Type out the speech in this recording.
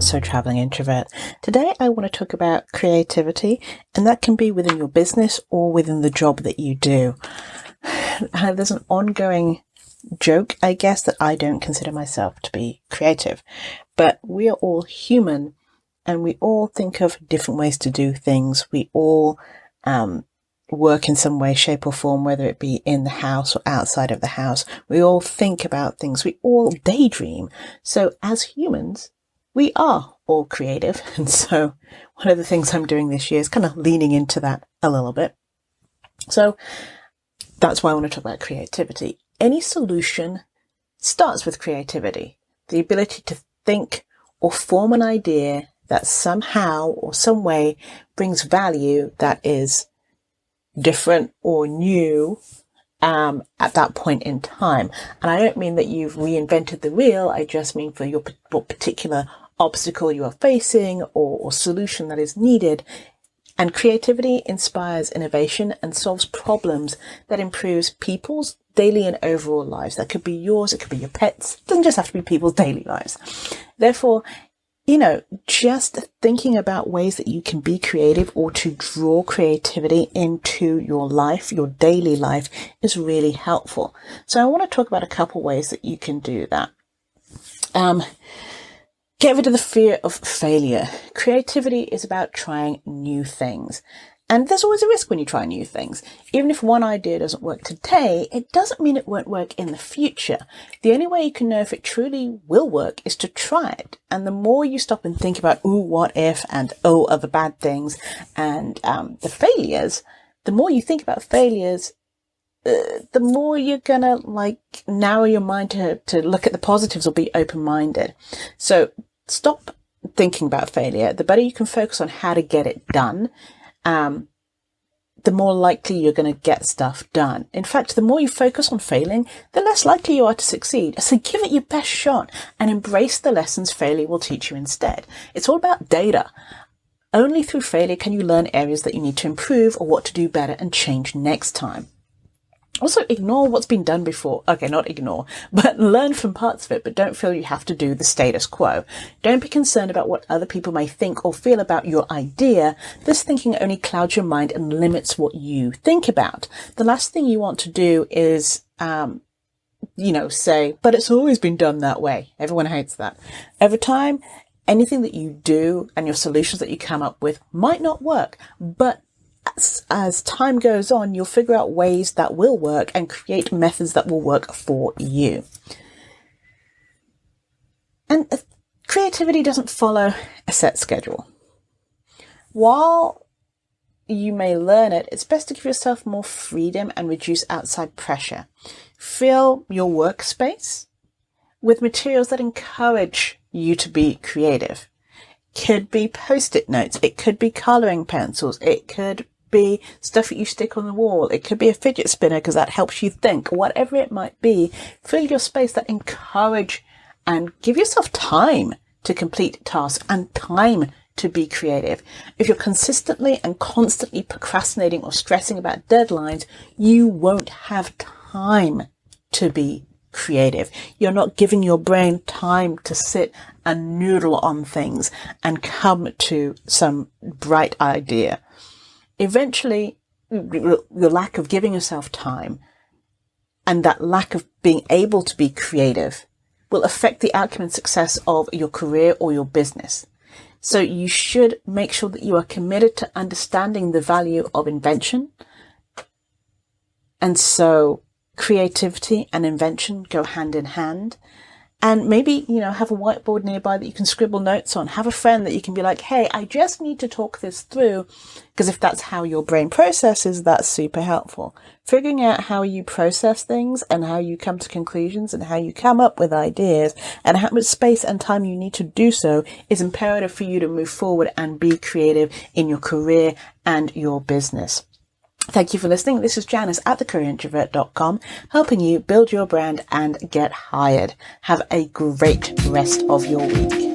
Not So Traveling Introvert. Today I want to talk about creativity, and that can be within your business or within the job that you do. There's an ongoing joke, I guess, that I don't consider myself to be creative, but we are all human and we all think of different ways to do things. We all work in some way, shape or form, whether it be in the house or outside of the house. We all think about things. We all daydream. So as humans, we are all creative. And so one of the things I'm doing this year is kind of leaning into that a little bit. So that's why I want to talk about creativity. Any solution starts with creativity, the ability to think or form an idea that somehow or some way brings value that is different or new at that point in time. And I don't mean that you've reinvented the wheel. I just mean for your what particular obstacle you are facing or solution that is needed. And creativity inspires innovation and solves problems that improves people's daily and overall lives. That could be yours, it could be your pets. It doesn't just have to be people's daily lives. Therefore, just thinking about ways that you can be creative or to draw creativity into your life, your daily life, is really helpful. So I want to talk about a couple ways that you can do that. Get rid of the fear of failure. Creativity is about trying new things. And there's always a risk when you try new things. Even if one idea doesn't work today, it doesn't mean it won't work in the future. The only way you can know if it truly will work is to try it. And the more you stop and think about, what if, and other bad things, and the failures, the more you think about failures, the more you're gonna narrow your mind to look at the positives or be open-minded. So stop thinking about failure. The better you can focus on how to get it done, the more likely you're going to get stuff done. In fact, the more you focus on failing, the less likely you are to succeed. So give it your best shot and embrace the lessons failure will teach you instead. It's all about data. Only through failure can you learn areas that you need to improve or what to do better and change next time. Also, ignore what's been done before. Okay, not ignore, but learn from parts of it, but don't feel you have to do the status quo. Don't be concerned about what other people may think or feel about your idea. This thinking only clouds your mind and limits what you think about. The last thing you want to do is, say, but it's always been done that way. Everyone hates that. Over time, anything that you do and your solutions that you come up with might not work, but as time goes on, you'll figure out ways that will work and create methods that will work for you. And creativity doesn't follow a set schedule. While you may learn it, it's best to give yourself more freedom and reduce outside pressure. Fill your workspace with materials that encourage you to be creative. Could be post-it notes. It could be coloring pencils. It could be stuff that you stick on the wall. It could be a fidget spinner because that helps you think. Whatever it might be, fill your space that encourage and give yourself time to complete tasks and time to be creative. If you're consistently and constantly procrastinating or stressing about deadlines, you won't have time to be creative. You're not giving your brain time to sit and noodle on things and come to some bright idea. Eventually, the lack of giving yourself time and that lack of being able to be creative will affect the outcome and success of your career or your business. So you should make sure that you are committed to understanding the value of invention. And so creativity and invention go hand in hand. And maybe, have a whiteboard nearby that you can scribble notes on. Have a friend that you can be like, hey, I just need to talk this through. Because if that's how your brain processes, that's super helpful. Figuring out how you process things and how you come to conclusions and how you come up with ideas and how much space and time you need to do so is imperative for you to move forward and be creative in your career and your business. Thank you for listening. This is Janice at thecareerintrovert.com, helping you build your brand and get hired. Have a great rest of your week.